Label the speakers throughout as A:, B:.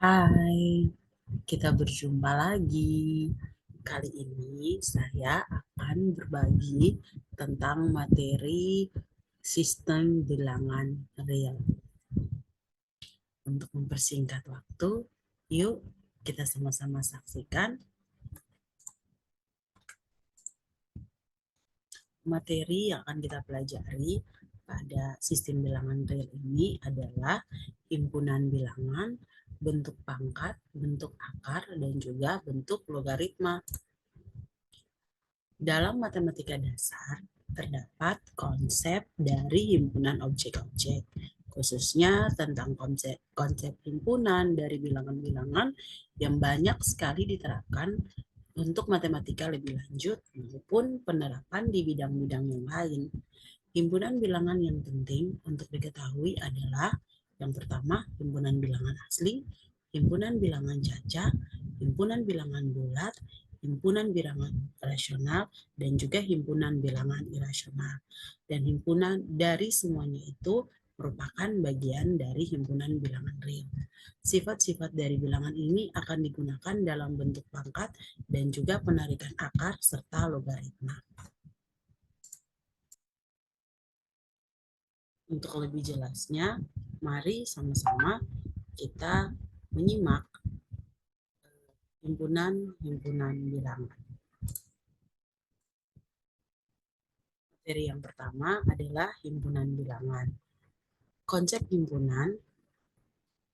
A: Hai, kita berjumpa lagi. Kali ini saya akan berbagi tentang materi sistem bilangan real. Untuk mempersingkat waktu, yuk kita sama-sama saksikan. Materi yang akan kita pelajari pada sistem bilangan real ini adalah himpunan bilangan, bentuk pangkat, bentuk akar, dan juga bentuk logaritma. Dalam matematika dasar, terdapat konsep dari himpunan objek-objek, khususnya tentang konsep himpunan dari bilangan-bilangan yang banyak sekali diterapkan untuk matematika lebih lanjut maupun penerapan di bidang-bidang yang lain. Himpunan bilangan yang penting untuk diketahui adalah yang pertama, himpunan bilangan asli, himpunan bilangan caca, himpunan bilangan bulat, himpunan bilangan rasional, dan juga himpunan bilangan irasional. Dan himpunan dari semuanya itu merupakan bagian dari himpunan bilangan real. Sifat-sifat dari bilangan ini akan digunakan dalam bentuk pangkat dan juga penarikan akar serta logaritma. Untuk lebih jelasnya, mari sama-sama kita menyimak himpunan bilangan. Materi yang pertama adalah himpunan bilangan. Konsep himpunan,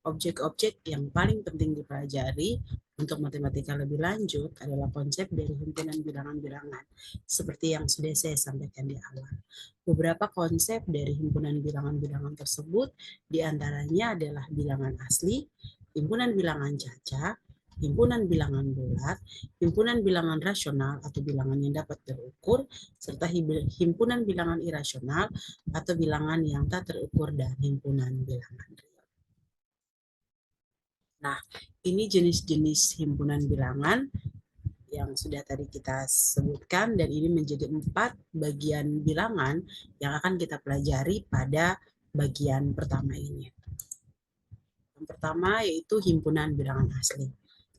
A: objek-objek yang paling penting dipelajari untuk matematika lebih lanjut adalah konsep dari himpunan bilangan-bilangan, seperti yang sudah saya sampaikan di awal. Beberapa konsep dari himpunan bilangan-bilangan tersebut diantaranya adalah bilangan asli, himpunan bilangan caca, himpunan bilangan bulat, himpunan bilangan rasional atau bilangan yang dapat terukur, serta himpunan bilangan irasional atau bilangan yang tak terukur dan himpunan bilangan real. Nah, ini jenis-jenis himpunan bilangan yang sudah tadi kita sebutkan, dan ini menjadi 4 bagian bilangan yang akan kita pelajari pada bagian pertama ini. Yang pertama yaitu himpunan bilangan asli.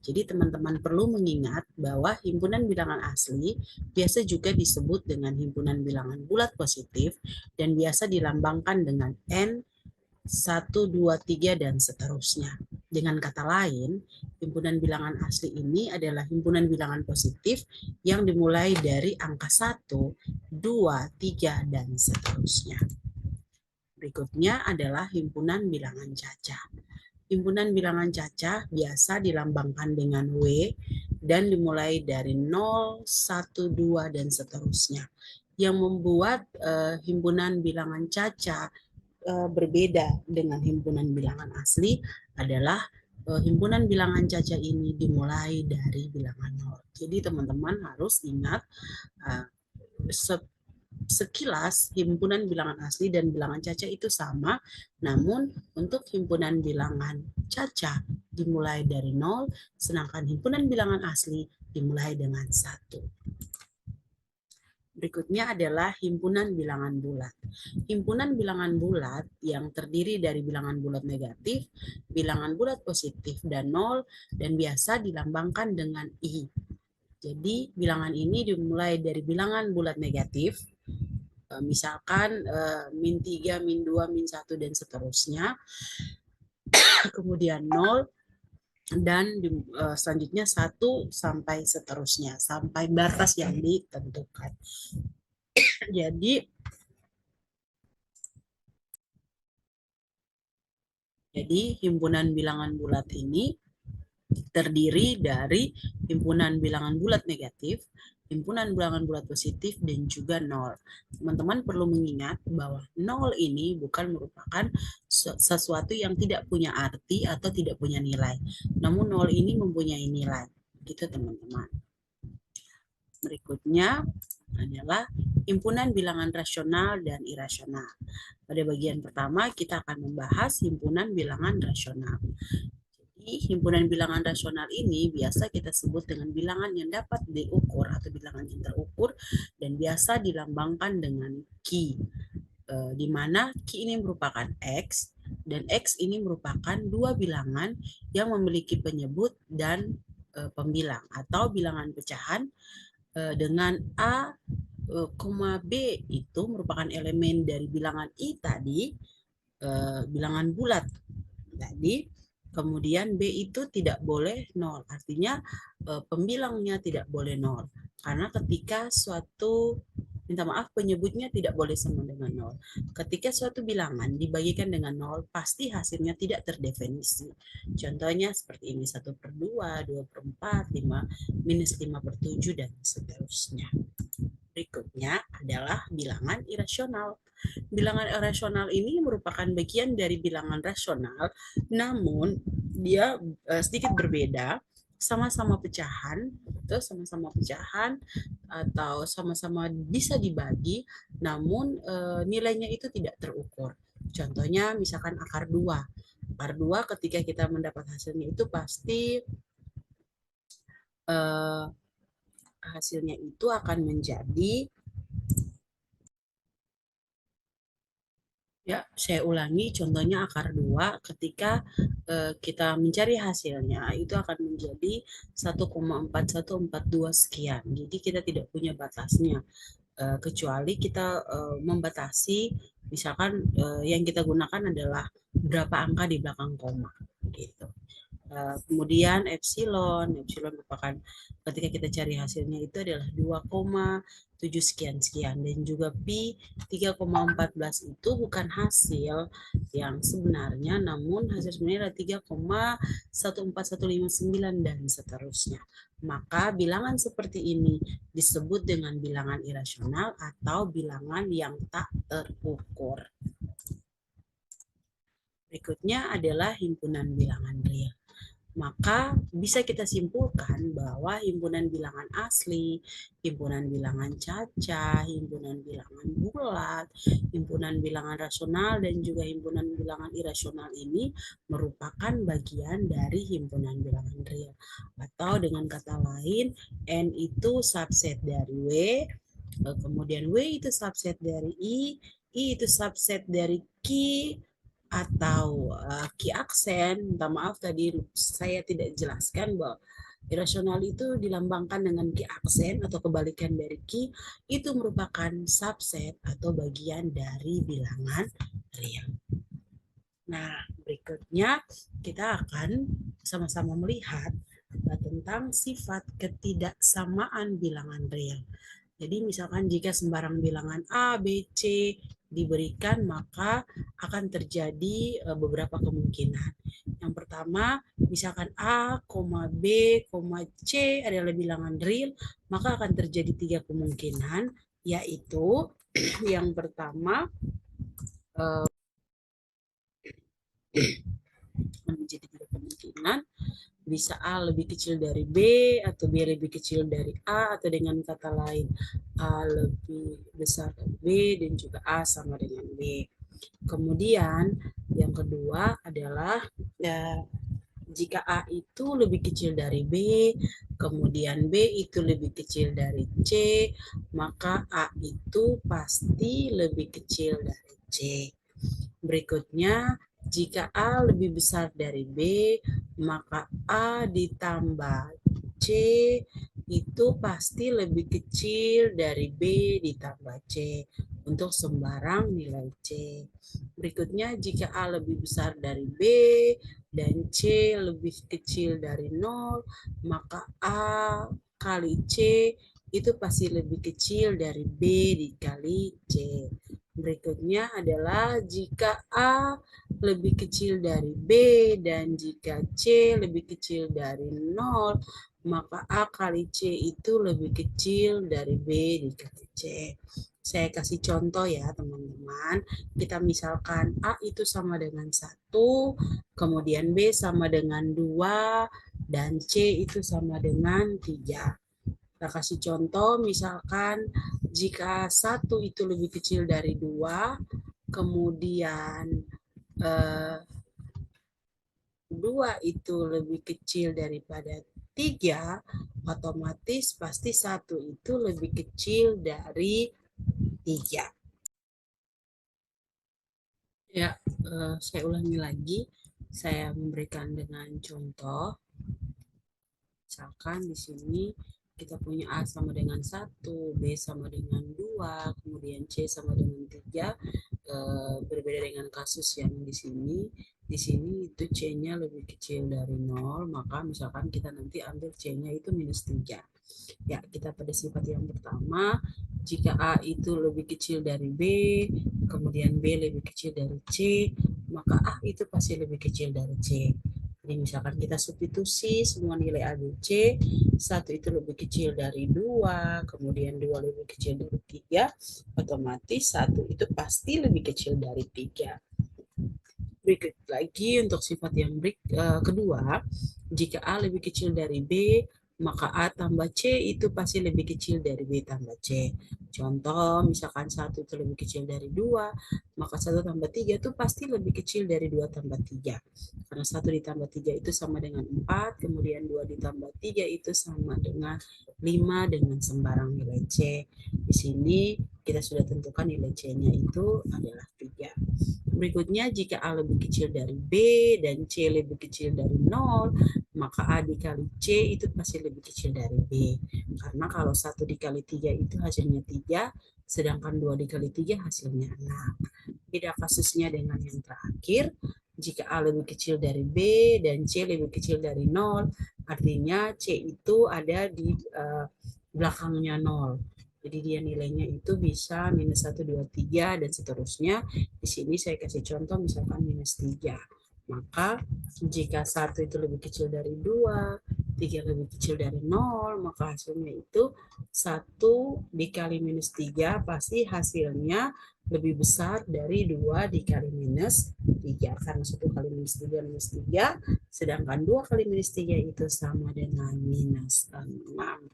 A: Jadi teman-teman perlu mengingat bahwa himpunan bilangan asli biasa juga disebut dengan himpunan bilangan bulat positif dan biasa dilambangkan dengan N, 1, 2, 3, dan seterusnya. Dengan kata lain, himpunan bilangan asli ini adalah himpunan bilangan positif yang dimulai dari angka 1, 2, 3, dan seterusnya. Berikutnya adalah himpunan bilangan caca. Himpunan bilangan caca biasa dilambangkan dengan W dan dimulai dari 0, 1, 2, dan seterusnya. Yang membuat himpunan bilangan caca berbeda dengan himpunan bilangan asli adalah himpunan bilangan caca ini dimulai dari bilangan 0. Jadi teman-teman harus ingat sekilas himpunan bilangan asli dan bilangan caca itu sama, namun untuk himpunan bilangan caca dimulai dari 0, sedangkan himpunan bilangan asli dimulai dengan 1. Berikutnya adalah himpunan bilangan bulat. Himpunan bilangan bulat yang terdiri dari bilangan bulat negatif, bilangan bulat positif, dan 0, dan biasa dilambangkan dengan I. Jadi bilangan ini dimulai dari bilangan bulat negatif, misalkan min 3, min 2, min 1, dan seterusnya. Kemudian 0, dan selanjutnya 1 sampai seterusnya, sampai batas yang ditentukan. Jadi himpunan bilangan bulat ini terdiri dari himpunan bilangan bulat negatif, himpunan bilangan bulat positif, dan juga 0. Teman-teman perlu mengingat bahwa 0 ini bukan merupakan sesuatu yang tidak punya arti atau tidak punya nilai. Namun 0 ini mempunyai nilai. Gitu teman-teman. Berikutnya adalah himpunan bilangan rasional dan irasional. Pada bagian pertama kita akan membahas himpunan bilangan rasional. Jadi himpunan bilangan rasional ini biasa kita sebut dengan bilangan yang dapat diukur atau bilangan yang terukur dan biasa dilambangkan dengan Q, di mana Q ini merupakan X dan X ini merupakan dua bilangan yang memiliki penyebut dan pembilang atau bilangan pecahan dengan A, B itu merupakan elemen dari bilangan I tadi, bilangan bulat tadi, kemudian B itu tidak boleh 0, artinya pembilangnya tidak boleh 0. Karena ketika suatu, minta maaf, penyebutnya tidak boleh sama dengan 0. Ketika suatu bilangan dibagikan dengan 0, pasti hasilnya tidak terdefinisi. Contohnya seperti ini, 1/2, 2/4, 5, -5/7, dan seterusnya. Berikutnya adalah bilangan irasional. Bilangan irasional ini merupakan bagian dari bilangan rasional, namun dia sedikit berbeda, sama-sama pecahan, sama-sama pecahan atau sama-sama bisa dibagi, namun nilainya itu tidak terukur. Contohnya misalkan akar 2. Akar 2 ketika kita mendapat hasilnya itu pasti hasilnya itu akan menjadi, ya, saya ulangi, contohnya akar 2 ketika kita mencari hasilnya itu akan menjadi 1,4142 sekian. Jadi kita tidak punya batasnya, kecuali kita membatasi, misalkan yang kita gunakan adalah berapa angka di belakang koma gitu. Kemudian epsilon merupakan ketika kita cari hasilnya itu adalah 2,7 sekian-sekian, dan juga pi 3,14 itu bukan hasil yang sebenarnya, namun hasil sebenarnya adalah 3,14159 dan seterusnya. Maka bilangan seperti ini disebut dengan bilangan irasional atau bilangan yang tak terukur. Berikutnya adalah himpunan bilangan real. Maka bisa kita simpulkan bahwa himpunan bilangan asli, himpunan bilangan caca, himpunan bilangan bulat, himpunan bilangan rasional, dan juga himpunan bilangan irasional ini merupakan bagian dari himpunan bilangan real. Atau dengan kata lain, N itu subset dari W, kemudian W itu subset dari I itu subset dari Q, atau key aksen. Minta maaf tadi saya tidak jelaskan bahwa irasional itu dilambangkan dengan key aksen atau kebalikan dari key, itu merupakan subset atau bagian dari bilangan real. Nah, berikutnya kita akan sama-sama melihat tentang sifat ketidaksamaan bilangan real. Jadi misalkan jika sembarang bilangan A, B, C diberikan, maka akan terjadi beberapa kemungkinan. Yang pertama, misalkan A, B, C adalah bilangan real, maka akan terjadi 3 kemungkinan, yaitu yang pertama menjadi 3 kemungkinan, bisa A lebih kecil dari B, atau B lebih kecil dari A, atau dengan kata lain A lebih besar dari B, dan juga A sama dengan B. Kemudian yang kedua adalah jika A itu lebih kecil dari B, kemudian B itu lebih kecil dari C, maka A itu pasti lebih kecil dari C. Berikutnya, jika A lebih besar dari B, maka A ditambah C itu pasti lebih kecil dari B ditambah C untuk sembarang nilai C. Berikutnya, jika A lebih besar dari B dan C lebih kecil dari 0, maka A kali C itu pasti lebih kecil dari B dikali C. Berikutnya adalah jika A lebih kecil dari B dan jika C lebih kecil dari 0, maka A kali C itu lebih kecil dari B dikali C. Saya kasih contoh ya teman-teman. Kita misalkan A itu sama dengan 1, kemudian B sama dengan 2, dan C itu sama dengan 3. Kita kasih contoh, misalkan jika 1 itu lebih kecil dari 2, kemudian 2 itu lebih kecil daripada 3, otomatis pasti 1 itu lebih kecil dari 3. Ya, saya ulangi lagi. Saya memberikan dengan contoh. Misalkan di sini kita punya A sama dengan 1, B sama dengan 2, kemudian C sama dengan 3. Berbeda dengan kasus yang di sini. Di sini itu C-nya lebih kecil dari 0, maka misalkan kita nanti ambil C-nya itu minus 3. Ya, kita pada sifat yang pertama, jika A itu lebih kecil dari B, kemudian B lebih kecil dari C, maka A itu pasti lebih kecil dari C. Jadi misalkan kita substitusi semua nilai A, B, C, 1 itu lebih kecil dari 2, kemudian 2 lebih kecil dari 3, otomatis 1 itu pasti lebih kecil dari 3. Berikut lagi untuk sifat yang kedua, jika A lebih kecil dari B, maka A tambah C itu pasti lebih kecil dari B tambah C. Contoh, misalkan 1 itu lebih kecil dari 2, maka 1 tambah 3 itu pasti lebih kecil dari 2 tambah 3. Karena 1 ditambah 3 itu sama dengan 4, kemudian 2 ditambah 3 itu sama dengan 5 dengan sembarang nilai C. Di sini kita sudah tentukan nilai C-nya itu adalah 3. Berikutnya, jika A lebih kecil dari B dan C lebih kecil dari 0, maka A dikali C itu pasti lebih kecil dari B. Karena kalau 1 dikali 3 itu hasilnya 3, sedangkan 2 dikali 3 hasilnya 6. Beda kasusnya dengan yang terakhir, jika A lebih kecil dari B dan C lebih kecil dari 0, artinya C itu ada di belakangnya 0. Jadi dia nilainya itu bisa minus 1, 2, 3, dan seterusnya. Di sini saya kasih contoh misalkan minus 3. Maka jika 1 itu lebih kecil dari 2, 3 lebih kecil dari 0, maka hasilnya itu 1 dikali minus 3 pasti hasilnya lebih besar dari 2 dikali minus 3. Karena 1 kali minus 3, sedangkan 2 kali minus 3 itu sama dengan minus 6.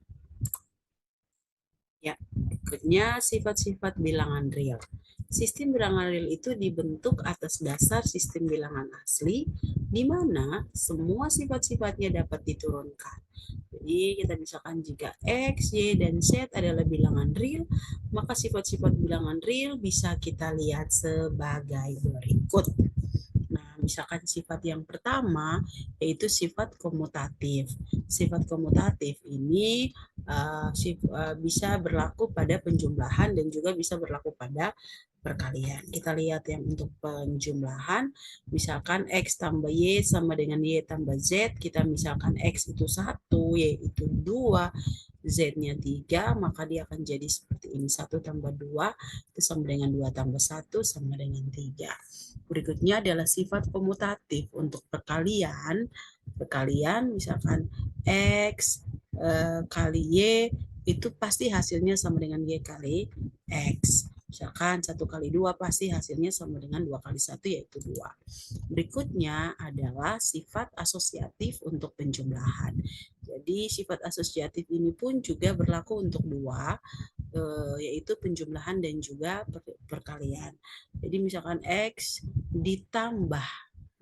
A: Ya, berikutnya sifat-sifat bilangan real. Sistem bilangan real itu dibentuk atas dasar sistem bilangan asli, di mana semua sifat-sifatnya dapat diturunkan. Jadi kita misalkan jika X, Y, dan Z adalah bilangan real, maka sifat-sifat bilangan real bisa kita lihat sebagai berikut. Nah, misalkan sifat yang pertama yaitu sifat komutatif. Sifat komutatif ini bisa berlaku pada penjumlahan dan juga bisa berlaku pada perkalian. Kita lihat yang untuk penjumlahan, misalkan X tambah Y sama dengan Y tambah Z, kita misalkan X itu 1, Y itu 2, Z-nya 3, maka dia akan jadi seperti ini. 1 tambah 2 itu sama dengan 2 tambah 1 sama dengan 3. Berikutnya adalah sifat komutatif untuk perkalian. Perkalian misalkan X kali Y itu pasti hasilnya sama dengan Y kali X. Misalkan 1 kali 2 pasti hasilnya sama dengan 2 kali 1 yaitu 2. Berikutnya adalah sifat asosiatif untuk penjumlahan. Jadi sifat asosiatif ini pun juga berlaku untuk dua, yaitu penjumlahan dan juga perkalian. Jadi misalkan X ditambah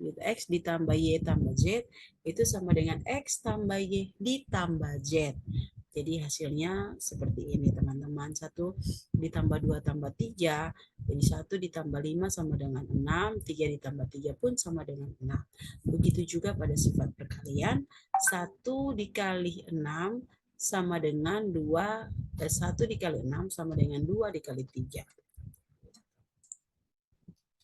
A: gitu, X ditambah Y tambah Z itu sama dengan X tambah Y ditambah Z. Jadi hasilnya seperti ini teman-teman. 1 ditambah 2 tambah 3. Jadi 1 ditambah 5 sama dengan 6. 3 ditambah 3 pun sama dengan 6. Begitu juga pada sifat perkalian. 1 dikali 6 sama dengan 2. 1 dikali 6 sama dengan 2 dikali 3.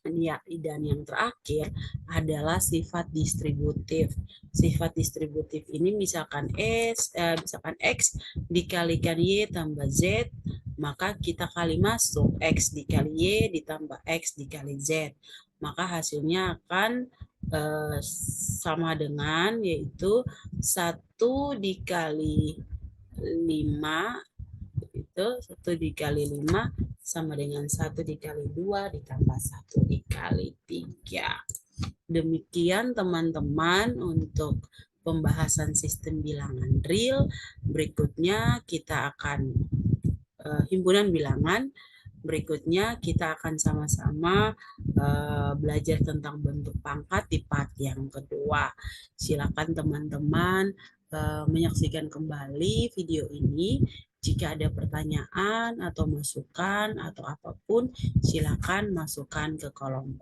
A: Ya, dan yang terakhir adalah sifat distributif. Sifat distributif ini misalkan X dikalikan Y tambah Z, maka kita kali masuk X dikali Y ditambah X dikali Z. Maka hasilnya akan sama dengan yaitu 1 dikali 5 itu 1 dikali 5 sama dengan 1 dikali 2 ditambah 1 dikali 3. Demikian teman-teman untuk pembahasan sistem bilangan real. Berikutnya kita akan himpunan bilangan. Berikutnya kita akan sama-sama belajar tentang bentuk pangkat di part yang kedua. Silakan teman-teman menyaksikan kembali video ini. Jika ada pertanyaan atau masukan atau apapun, silakan masukkan ke kolom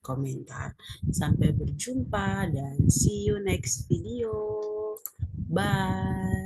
A: komentar. Sampai berjumpa dan see you next video. Bye.